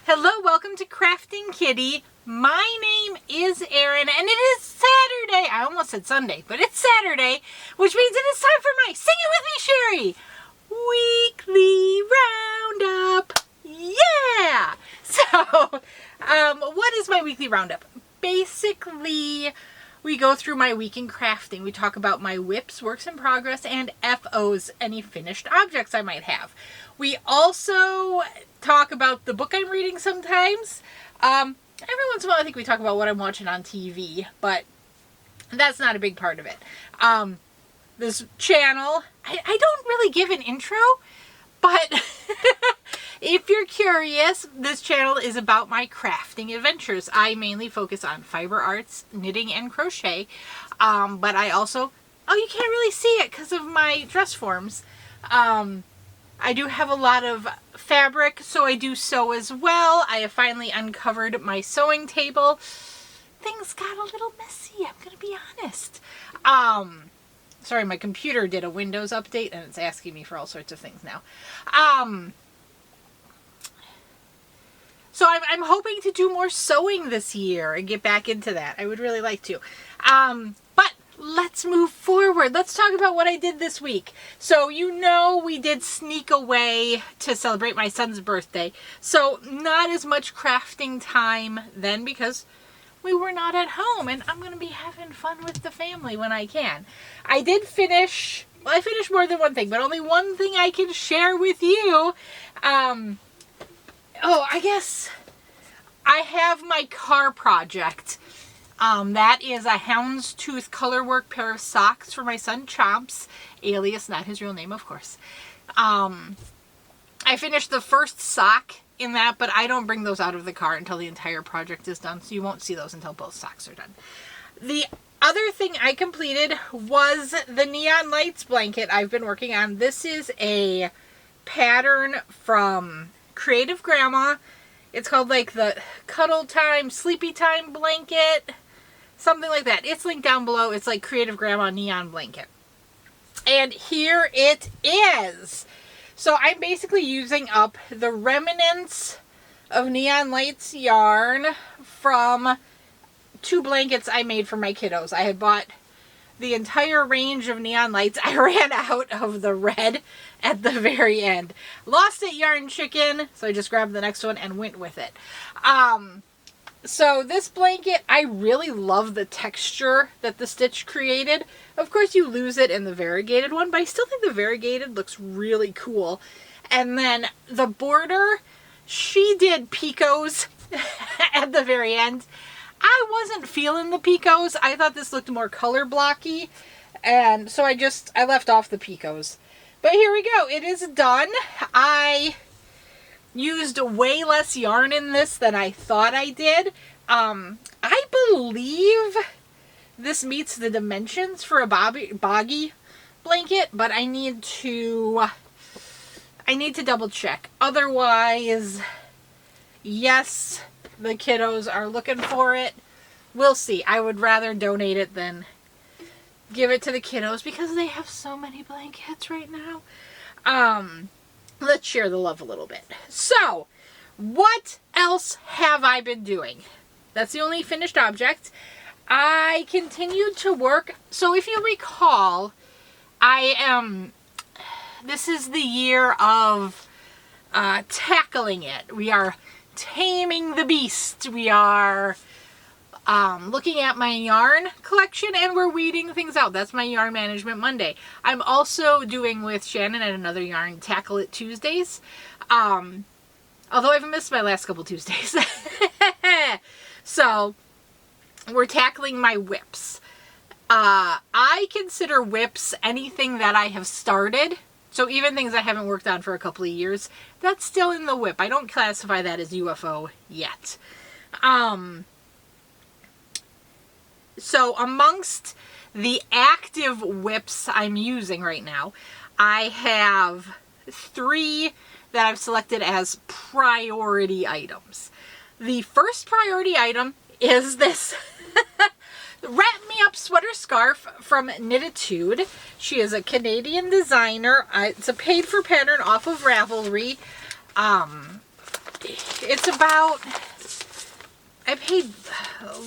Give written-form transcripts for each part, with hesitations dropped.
Hello, welcome to Krafting Kitty. My name is Erin, and it is Saturday. I almost said Sunday, but it's Saturday, which means it is time for my Sing It With Me, Sherry weekly roundup. Yeah! So, what is my weekly roundup? Basically, we go through my week in crafting. We talk about my whips, works in progress, and FOs, any finished objects I might have. We also talk about the book I'm reading sometimes. Every once in a while I think we talk about what I'm watching on TV, but that's not a big part of it. This channel, I don't really give an intro, but if you're curious, this channel is about my crafting adventures. I mainly focus on fiber arts, knitting, and crochet, but I also, you can't really see it because of my dress forms. I do have a lot of fabric, so I do sew as well. I have finally uncovered my sewing table. Things got a little messy, I'm going to be honest. Sorry, my computer did a Windows update and it's asking me for all sorts of things now. So I'm hoping to do more sewing this year and get back into that. I would really like to. But let's move forward. Let's talk about what I did this week. So you know we did sneak away to celebrate my son's birthday. So not as much crafting time then because we were not at home, and I'm going to be having fun with the family when I can. I did finish, well, I finished more than one thing, but only one thing I can share with you. I guess I have my car project. That is a houndstooth colorwork pair of socks for my son Chomps, alias not his real name, of course. I finished the first sock in that, but I don't bring those out of the car until the entire project is done, so you won't see those until both socks are done. The other thing I completed was the neon lights blanket I've been working on. This is a pattern from Creative Grandma. It's called like the Cuddle Time, Sleepy Time blanket, something like that. It's linked down below. It's like Creative Grandma neon blanket. And here it is. So I'm basically using up the remnants of Neon Lights yarn from 2 blankets I made for my kiddos. I had bought the entire range of Neon Lights. I ran out of the red at the very end. Lost it, Yarn Chicken, so I just grabbed the next one and went with it. So this blanket, I really love the texture that the stitch created. Of course you lose it in the variegated one, but I still think the variegated looks really cool. And then the border, she did picots at the very end. I wasn't feeling the picots. I thought this looked more color blocky, and so I left off the picots. But here we go. It is done. I used way less yarn in this than I thought I did. I believe this meets the dimensions for a boggy blanket, but I need to double check. Otherwise, yes, the kiddos are looking for it. We'll see. I would rather donate it than give it to the kiddos because they have so many blankets right now. Let's share the love a little bit. So, what else have I been doing? That's the only finished object. I continued to work. So if you recall, this is the year of tackling it. We are taming the beast. We are looking at my yarn collection, and we're weeding things out. That's my Yarn Management Monday. I'm also doing with Shannon at Another Yarn Tackle It Tuesdays. Although I haven't missed my last couple Tuesdays. So we're tackling my whips. I consider whips anything that I have started. So even things I haven't worked on for a couple of years, that's still in the whip. I don't classify that as UFO yet. So amongst the active whips I'm using right now, I have 3 that I've selected as priority items. The first priority item is this Wrap Me Up sweater scarf from Knititude. She is a Canadian designer. It's a paid for pattern off of Ravelry. It's about, I paid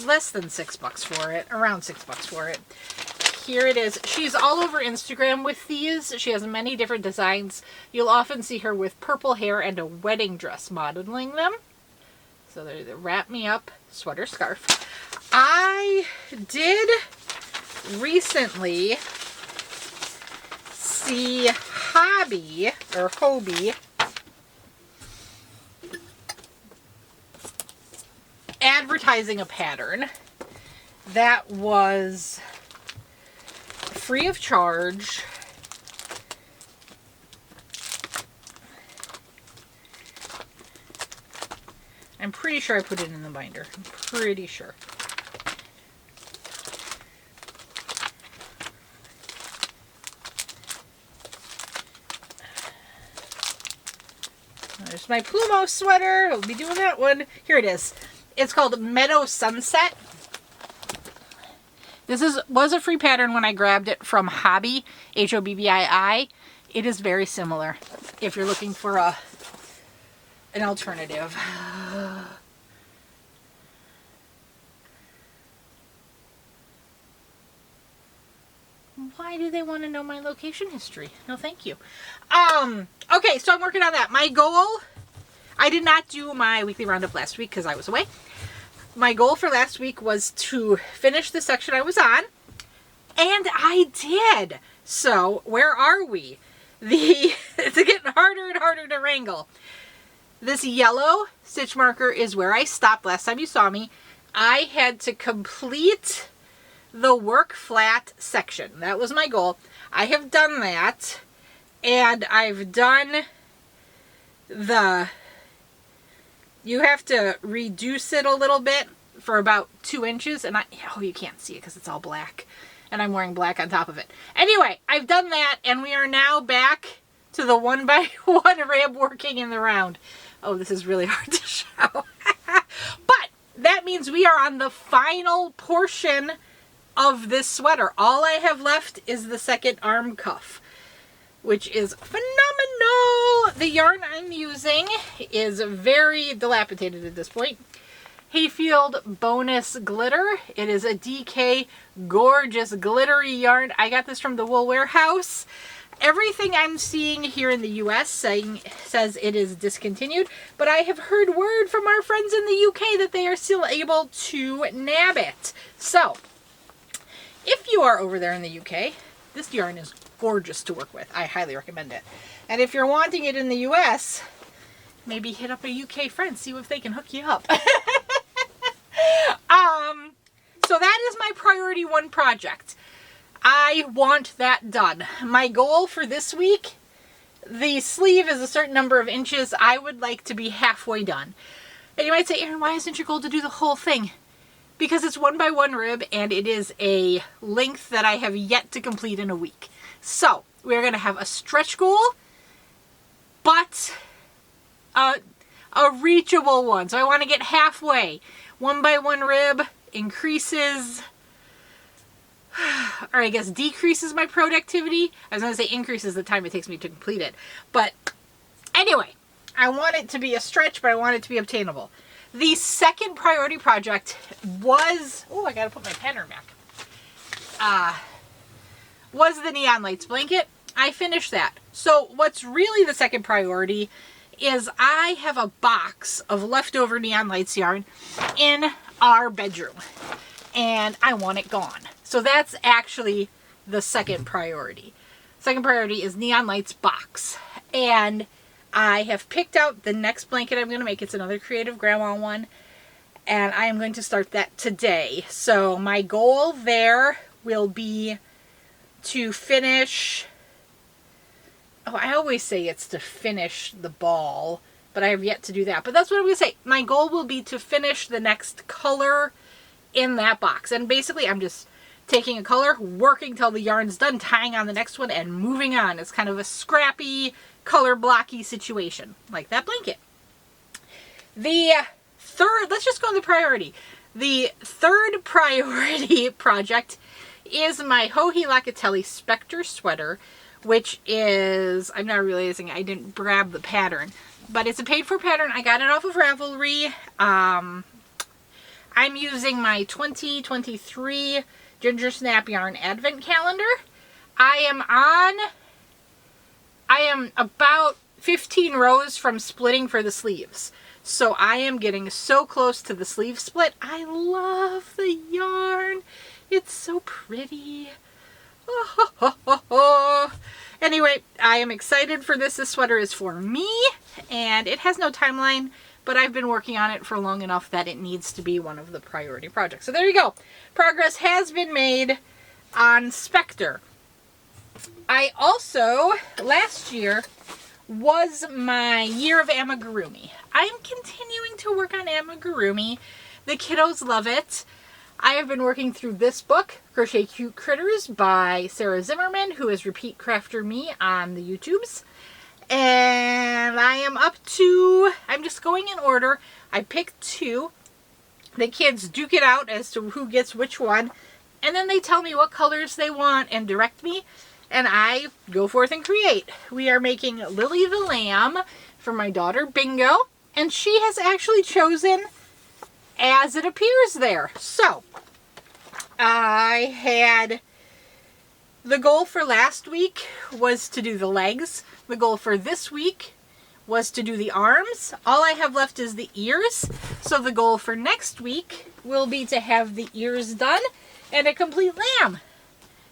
less than $6 for it, around $6 for it. Here it is. She's all over Instagram with these. She has many different designs. You'll often see her with purple hair and a wedding dress modeling them. So they're the Wrap Me Up sweater scarf. I did recently see Hobby advertising a pattern that was free of charge. I'm pretty sure I put it in the binder. I'm pretty sure. There's my Plumo sweater. I'll be doing that one. Here it is. It's called Meadow Sunset. This was a free pattern when I grabbed it from Hobby, Hobbii. It is very similar if you're looking for an alternative. Why do they want to know my location history? No, thank you. Okay, so I'm working on that. My goal, I did not do my weekly roundup last week because I was away. My goal for last week was to finish the section I was on, and I did. So, where are we? It's getting harder and harder to wrangle. This yellow stitch marker is where I stopped last time you saw me. I had to complete the work flat section. That was my goal. I have done that, and I've done you have to reduce it a little bit for about 2 inches, and oh, you can't see it because it's all black, and I'm wearing black on top of it. Anyway, I've done that, and we are now back to the 1x1 rib working in the round. Oh, this is really hard to show. But that means we are on the final portion of this sweater. All I have left is the second arm cuff, which is phenomenal. The yarn I'm using is very dilapidated at this point. Hayfield Bonus Glitter. It is a DK gorgeous glittery yarn. I got this from the Wool Warehouse. Everything I'm seeing here in the US says it is discontinued, but I have heard word from our friends in the UK that they are still able to nab it. So, if you are over there in the UK, this yarn is gorgeous to work with. I highly recommend it. And if you're wanting it in the US, maybe hit up a UK friend, see if they can hook you up. So that is my priority 1 project. I want that done. My goal for this week, the sleeve is a certain number of inches. I would like to be halfway done. And you might say, Erin, why isn't your goal to do the whole thing? Because it's 1x1 rib, and it is a length that I have yet to complete in a week. So we're going to have a stretch goal, but a reachable one. So I want to get halfway. 1x1 rib increases, or I guess decreases my productivity. I was going to say increases the time it takes me to complete it. But anyway, I want it to be a stretch, but I want it to be obtainable. The second priority project was, oh, I got to put my pattern back, was the Neon Lights blanket. I finished that. So what's really the second priority is I have a box of leftover Neon Lights yarn in our bedroom, and I want it gone. So that's actually the second priority. Second priority is Neon Lights box, and I have picked out the next blanket I'm going to make. It's another Creative Grandma one, and I am going to start that today. So my goal there will be to finish, I always say it's to finish the ball, but I have yet to do that. But that's what I'm going to say. My goal will be to finish the next color in that box. And basically I'm just taking a color, working till the yarn's done, tying on the next one, and moving on. It's kind of a scrappy, color blocky situation, like that blanket. The third, let's just go to the priority. The third priority project is my Joji Locatelli Spectre sweater, which is, I'm not realizing I didn't grab the pattern. but it's a paid for pattern. I got it off of Ravelry. I'm using my 2023 Ginger Snap Yarn Advent Calendar. I am about 15 rows from splitting for the sleeves. So I am getting so close to the sleeve split. I love the yarn. It's so pretty. Anyway, I am excited for this. This sweater is for me, and it has no timeline, but I've been working on it for long enough that it needs to be one of the priority projects. So there you go. Progress has been made on Spectre. I also, last year, was my year of amigurumi. I'm continuing to work on amigurumi. The kiddos love it. I have been working through this book, Crochet Cute Critters by Sarah Zimmerman, who is Repeat Crafter Me on the YouTubes. And I am up to, I'm just going in order. I picked 2. The kids duke it out as to who gets which one. And then they tell me what colors they want and direct me. And I go forth and create. We are making Lily the Lamb for my daughter Bingo. And she has actually chosen as it appears there. So, I had, the goal for last week was to do the legs. The goal for this week was to do the arms. All I have left is the ears. So the goal for next week will be to have the ears done and a complete lamb.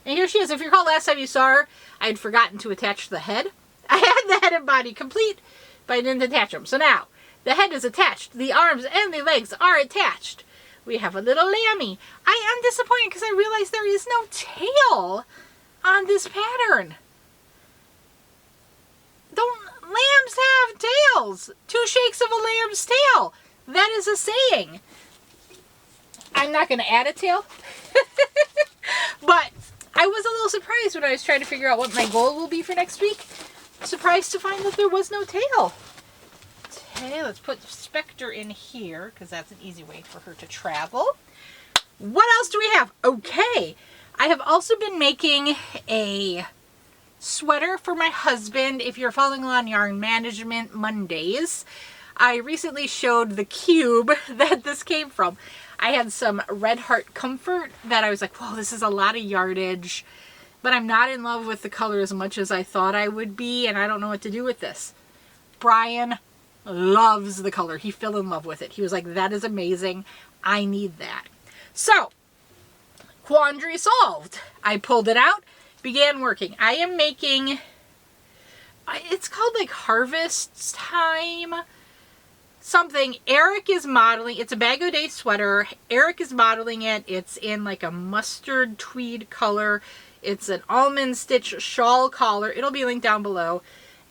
And here she is. If you recall last time you saw her, I had forgotten to attach the head. I had the head and body complete, but I didn't attach them. So now, the head is attached. The arms and the legs are attached. We have a little lammy. I am disappointed because I realized there is no tail on this pattern. Don't lambs have tails? 2 shakes of a lamb's tail. That is a saying. I'm not going to add a tail. But I was a little surprised when I was trying to figure out what my goal will be for next week. Surprised to find that there was no tail. Okay, let's put Spectre in here because that's an easy way for her to travel. What else do we have? Okay, I have also been making a sweater for my husband. If you're following along Yarn Management Mondays, I recently showed the cube that this came from. I had some Red Heart Comfort that I was like, whoa, this is a lot of yardage, but I'm not in love with the color as much as I thought I would be, and I don't know what to do with this. Brian loves the color. He fell in love with it. He was like, that is amazing. I need that. So, quandary solved. I pulled it out, began working. I am making, it's called like Harvest Time something. Eric is modeling, it's a Bag-O-Day sweater. Eric is modeling it. It's in like a mustard tweed color. It's an almond stitch shawl collar. It'll be linked down below.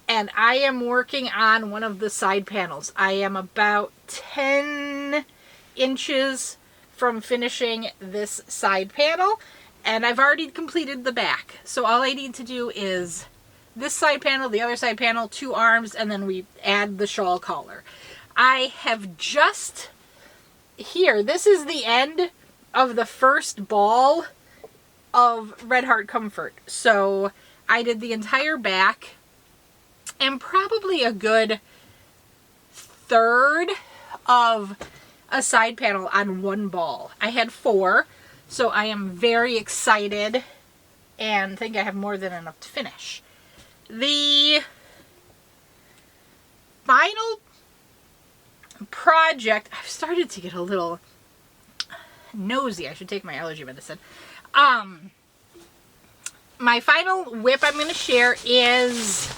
And I am working on one of the side panels. I am about 10 inches from finishing this side panel, and I've already completed the back. So all I need to do is this side panel, the other side panel, 2 arms, and then we add the shawl collar. I have just, here, this is the end of the first ball of Red Heart Comfort. So I did the entire back and probably a good third of a side panel on one ball. I had 4, so I am very excited and think I have more than enough to finish. The final project, I've started to get a little nosy. I should take my allergy medicine. My final whip I'm going to share is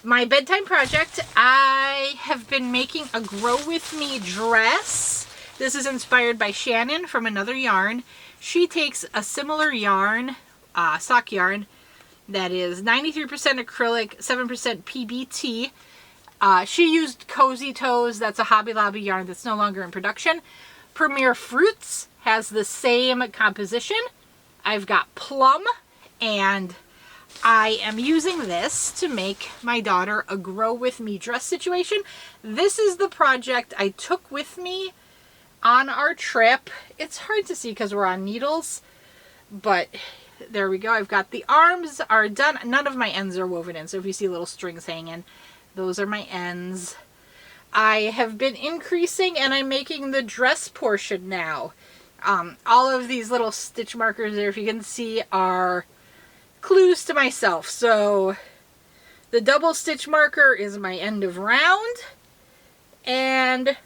my Bedtime Project. I have been making a Grow With Me dress. This is inspired by Shannon from Another Yarn. She takes a similar yarn, sock yarn, that is 93% acrylic, 7% PBT. She used Cozy Toes. That's a Hobby Lobby yarn that's no longer in production. Premier Fruits has the same composition. I've got Plum, and I am using this to make my daughter a Grow With Me dress situation. This is the project I took with me on our trip. It's hard to see because we're on needles, but there we go. I've got the arms are done. None of my ends are woven in, so if you see little strings hanging, Those are my ends. I have been increasing and I'm making the dress portion now. All of these little stitch markers there, if you can see, are clues to myself. So the double stitch marker is my end of round, and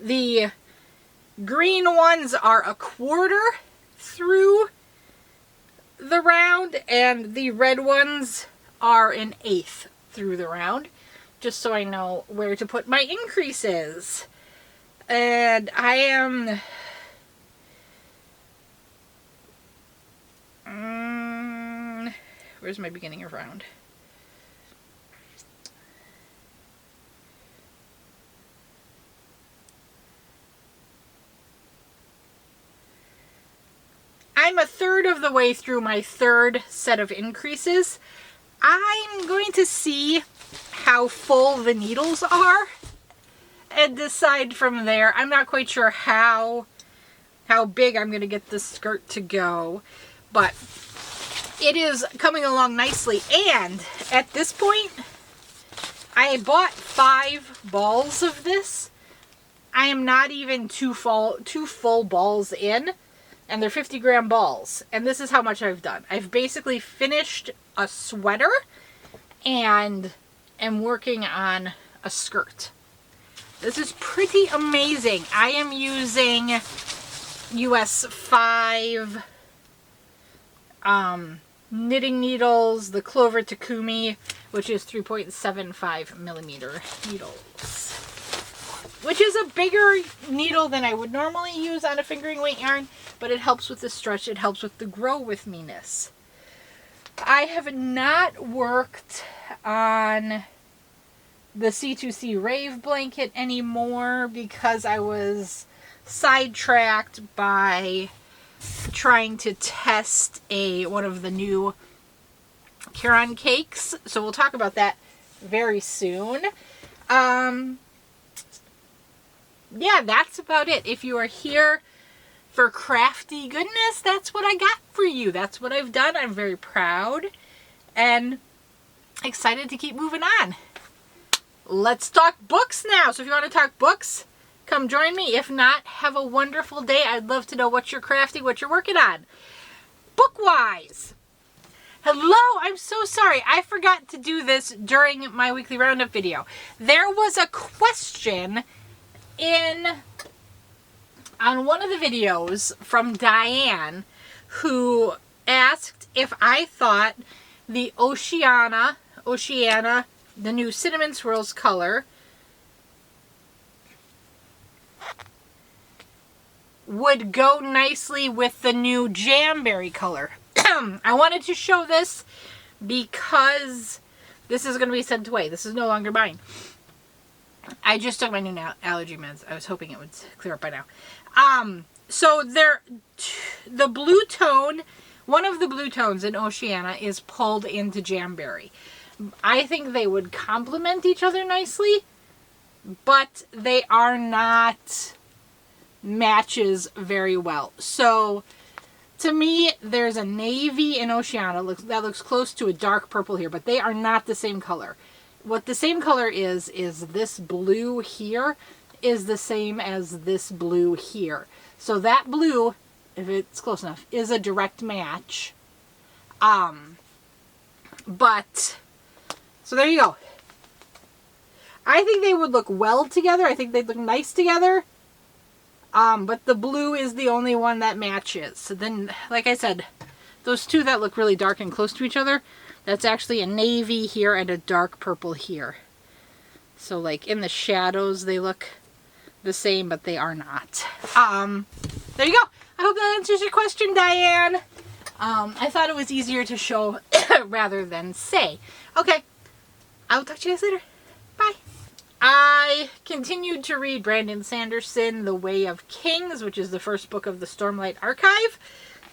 the green ones are a quarter through the round, and the red ones are an eighth through the round, just so I know where to put my increases. And I am where's my beginning of round? I'm a third of the way through my third set of increases. I'm going to see how full the needles are and decide from there. I'm not quite sure how big I'm going to get this skirt to go, but it is coming along nicely. And at this point, I bought 5 balls of this. I am not even two full balls in, and they're 50-gram balls. And this is how much I've done. I've basically finished a sweater and am working on a skirt. This is pretty amazing. I am using US 5 knitting needles, the Clover Takumi, which is 3.75 millimeter needles, which is a bigger needle than I would normally use on a fingering weight yarn, but it helps with the stretch, it helps with the grow with me-ness. I have not worked on the C2C Rave blanket anymore because I was sidetracked by trying to test one of the new Caron cakes. So we'll talk about that very soon. Yeah, that's about it. If you are here for crafty goodness, that's what I got for you. That's what I've done. I'm very proud and excited to keep moving on. Let's talk books now. So if you want to talk books, come join me. If not, have a wonderful day. I'd love to know what you're crafting, what you're working on. Book-wise. Hello, I'm so sorry. I forgot to do this during my weekly roundup video. There was a question on one of the videos from Diane, who asked if I thought the Oceana, the new Cinnamon Swirls color, would go nicely with the new Jamberry color. I wanted to show this because this is going to be sent away. This is no longer mine. I just took my new allergy meds. I was hoping it would clear up by now. So the blue tone, one of the blue tones in Oceana is pulled into Jamberry. I think they would complement each other nicely, but they are not matches very well. So to me, there's a navy in Oceana that looks close to a dark purple here, but they are not the same color. What the same color is this blue here is the same as this blue here. So that blue, if it's close enough, is a direct match. But so there you go. I think they would look well together. I think they'd look nice together. But the blue is the only one that matches. So then, like I said, those two that look really dark and close to each other, that's actually a navy here and a dark purple here. So like in the shadows, they look the same, but they are not. There you go. I hope that answers your question, Diane. I thought it was easier to show rather than say. Okay. I will talk to you guys later. Bye. I continued to read Brandon Sanderson, The Way of Kings, which is the first book of the Stormlight Archive.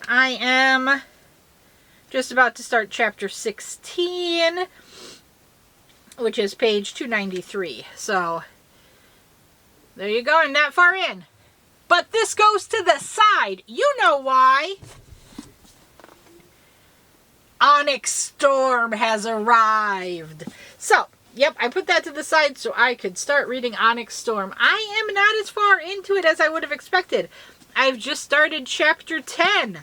I am just about to start chapter 16, which is page 293. So, there you go. I'm that far in. But this goes to the side. You know why. Onyx Storm has arrived. So, yep, I put that to the side so I could start reading Onyx Storm. I am not as far into it as I would have expected. I've just started chapter 10.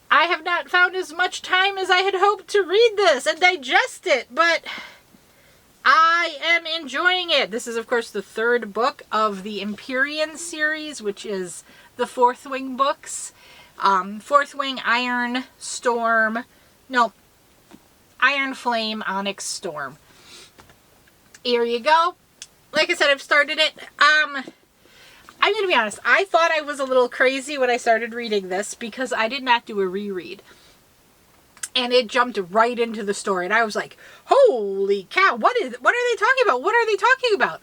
I have not found as much time as I had hoped to read this and digest it, but I am enjoying it. This is, of course, the third book of the Empyrean series, which is the Fourth Wing books. Fourth Wing, Iron Flame, Onyx Storm. Here you go. Like I said, I've started it. I'm going to be honest. I thought I was a little crazy when I started reading this because I did not do a reread. And it jumped right into the story. And I was like, holy cow, what are they talking about? What are they talking about?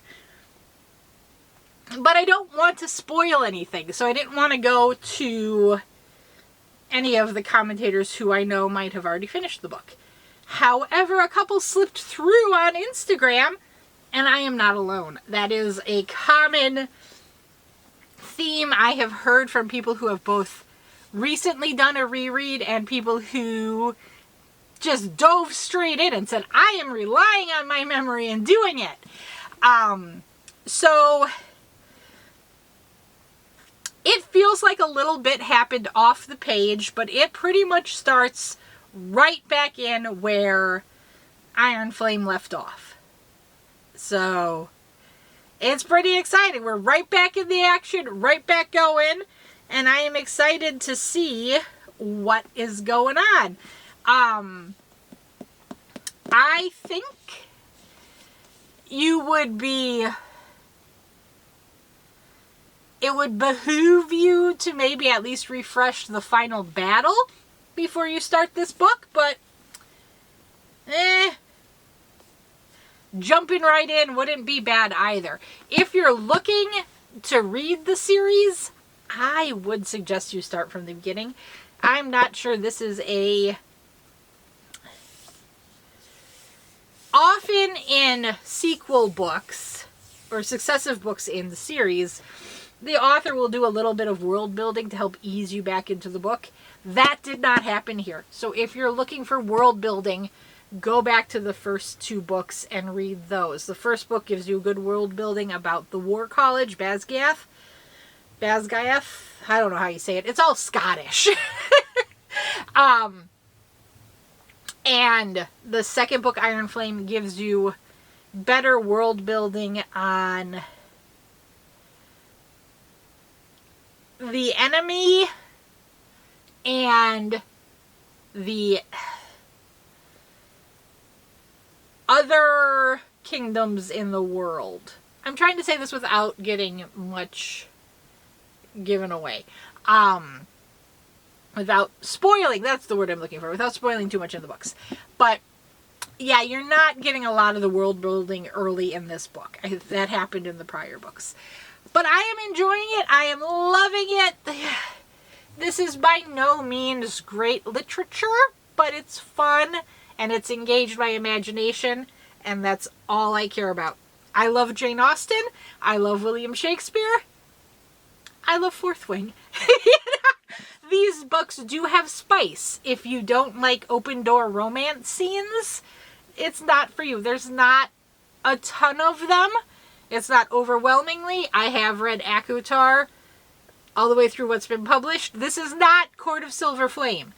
But I don't want to spoil anything. So I didn't want to go to any of the commentators who I know might have already finished the book. However, a couple slipped through on Instagram, and I am not alone. That is a common theme I have heard from people who have both recently done a reread and people who just dove straight in and said, I am relying on my memory and doing it. So it feels like a little bit happened off the page, but it pretty much starts right back in where Iron Flame left off. So it's pretty exciting. We're right back in the action, right back going, and I am excited to see what is going on. I think it would behoove you to maybe at least refresh the final battle before you start this book, but jumping right in wouldn't be bad either. If you're looking to read the series, I would suggest you start from the beginning. I'm not sure this is often in sequel books or successive books in the series, the author will do a little bit of world building to help ease you back into the book. That did not happen here. So if you're looking for world building, go back to the first two books and read those. The first book gives you good world building about the War College, Basgath. I don't know how you say it. It's all Scottish. And the second book, Iron Flame, gives you better world building on the enemy and the other kingdoms in the world. I'm trying to say this without getting much given away. Without spoiling, that's the word I'm looking for, without spoiling too much in the books. But yeah, you're not getting a lot of the world building early in this book. That happened in the prior books. But I am enjoying it. I am loving it. This is by no means great literature, but it's fun and it's engaged my imagination, and that's all I care about. I love Jane Austen. I love William Shakespeare. I love Fourth Wing. These books do have spice. If you don't like open door romance scenes, it's not for you. There's not a ton of them. It's not overwhelmingly. I have read ACOTAR all the way through what's been published. This is not Court of Silver Flame.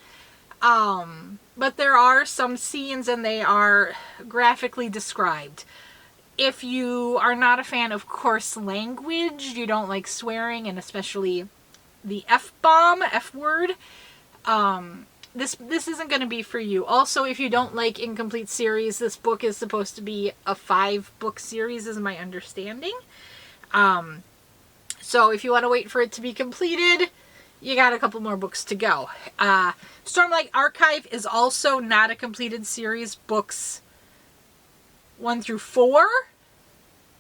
But there are some scenes and they are graphically described. If you are not a fan of coarse language, you don't like swearing and especially the F-bomb, F-word, this isn't going to be for you. Also, if you don't like incomplete series, this book is supposed to be a 5-book series, is my understanding. So if you want to wait for it to be completed, you got a couple more books to go. Stormlight Archive is also not a completed series. Books 1 through 4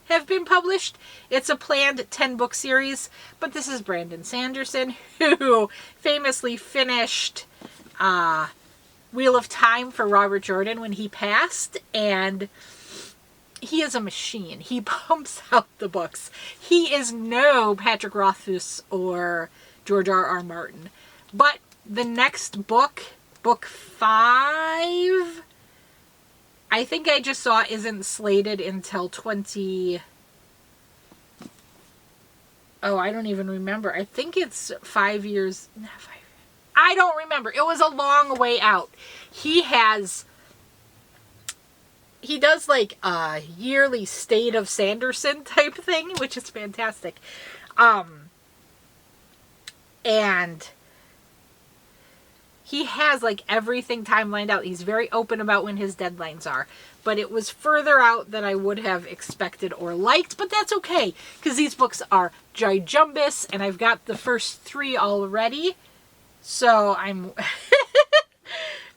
have been published. It's a planned 10-book series, but this is Brandon Sanderson, who famously finished Wheel of Time for Robert Jordan when he passed, and he is a machine. He pumps out the books. He is no Patrick Rothfuss or George R.R. Martin. But the next book Book 5, I think I just saw isn't slated until I don't even remember. I think it's 5 years. Not 5 years. I don't remember. It was a long way out. He does like a yearly State of Sanderson type thing, which is fantastic. And he has like everything timelined out. He's very open about when his deadlines are. But it was further out than I would have expected or liked. But that's okay, because these books are gijumbus, and I've got the first 3 already. So I'm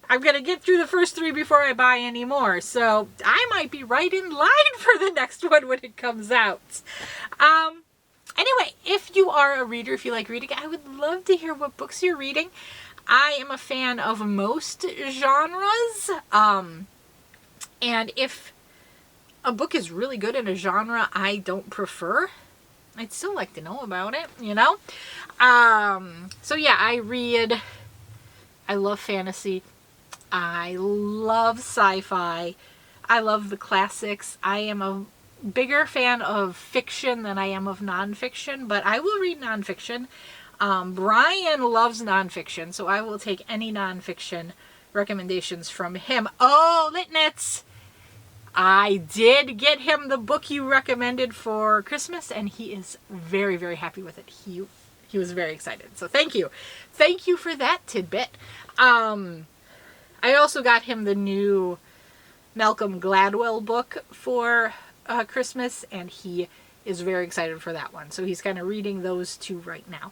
going to get through the first 3 before I buy any more. So I might be right in line for the next one when it comes out. Anyway, if you are a reader, if you like reading, I would love to hear what books you're reading. I am a fan of most genres. And if a book is really good in a genre I don't prefer, I'd still like to know about it, you know? So yeah, I love fantasy. I love sci-fi. I love the classics. I am a bigger fan of fiction than I am of nonfiction, but I will read nonfiction. Brian loves nonfiction, so I will take any nonfiction recommendations from him. Oh, Litnitz! I did get him the book you recommended for Christmas, and he is very, very happy with it. He was very excited. So thank you. Thank you for that tidbit. I also got him the new Malcolm Gladwell book for Christmas, and he is very excited for that one. So he's kind of reading those 2 right now.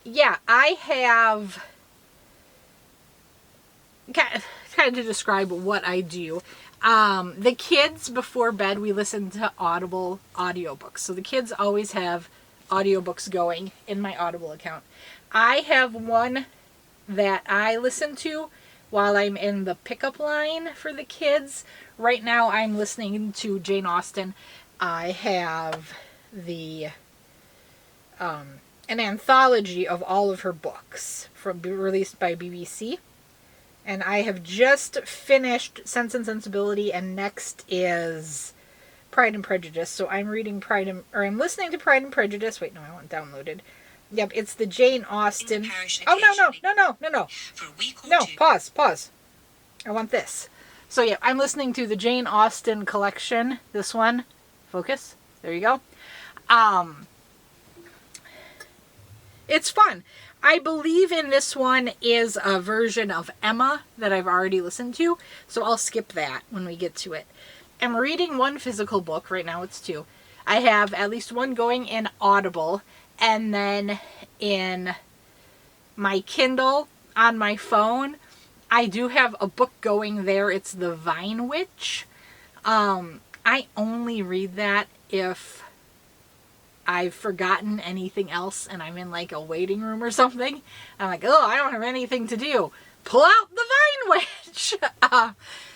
Yeah, I have... kind of to describe what I do. The kids, before bed, we listen to Audible audiobooks. So the kids always have audiobooks going in my Audible account. I have one that I listen to while I'm in the pickup line for the kids. Right now I'm listening to Jane Austen. I have an anthology of all of her books released by BBC. And I have just finished Sense and Sensibility, and next is Pride and Prejudice. So I'm reading I'm listening to Pride and Prejudice. Wait, no, I want downloaded. Yep, it's the Jane Austen. Oh, no. No, pause. I want this. So yeah, I'm listening to the Jane Austen collection. This one. Focus. There you go. It's fun. I believe in this one is a version of Emma that I've already listened to, so I'll skip that when we get to it. I'm reading one physical book. Right now it's 2. I have at least one going in Audible, and then in my Kindle on my phone, I do have a book going there. It's The Vine Witch. I only read that if I've forgotten anything else and I'm in like a waiting room or something. I'm like, oh, I don't have anything to do. Pull out The Vine Witch.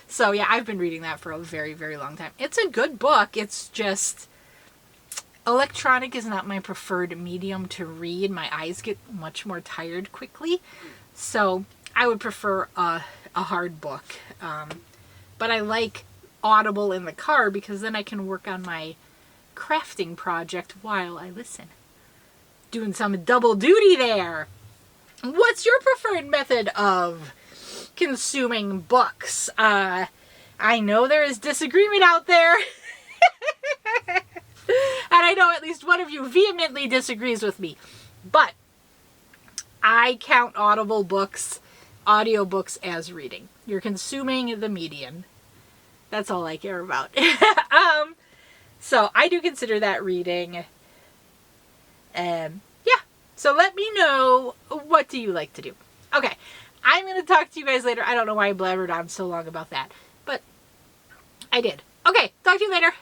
So yeah, I've been reading that for a very, very long time. It's a good book. It's just electronic is not my preferred medium to read. My eyes get much more tired quickly. So I would prefer a hard book. But I like Audible in the car because then I can work on my crafting project while I listen. Doing some double duty there. What's your preferred method of consuming books? I know there is disagreement out there. And I know at least one of you vehemently disagrees with me. But I count audiobooks as reading. You're consuming the medium. That's all I care about. So I do consider that reading. Yeah. So let me know, what do you like to do? Okay. I'm going to talk to you guys later. I don't know why I blabbered on so long about that, but I did. Okay. Talk to you later.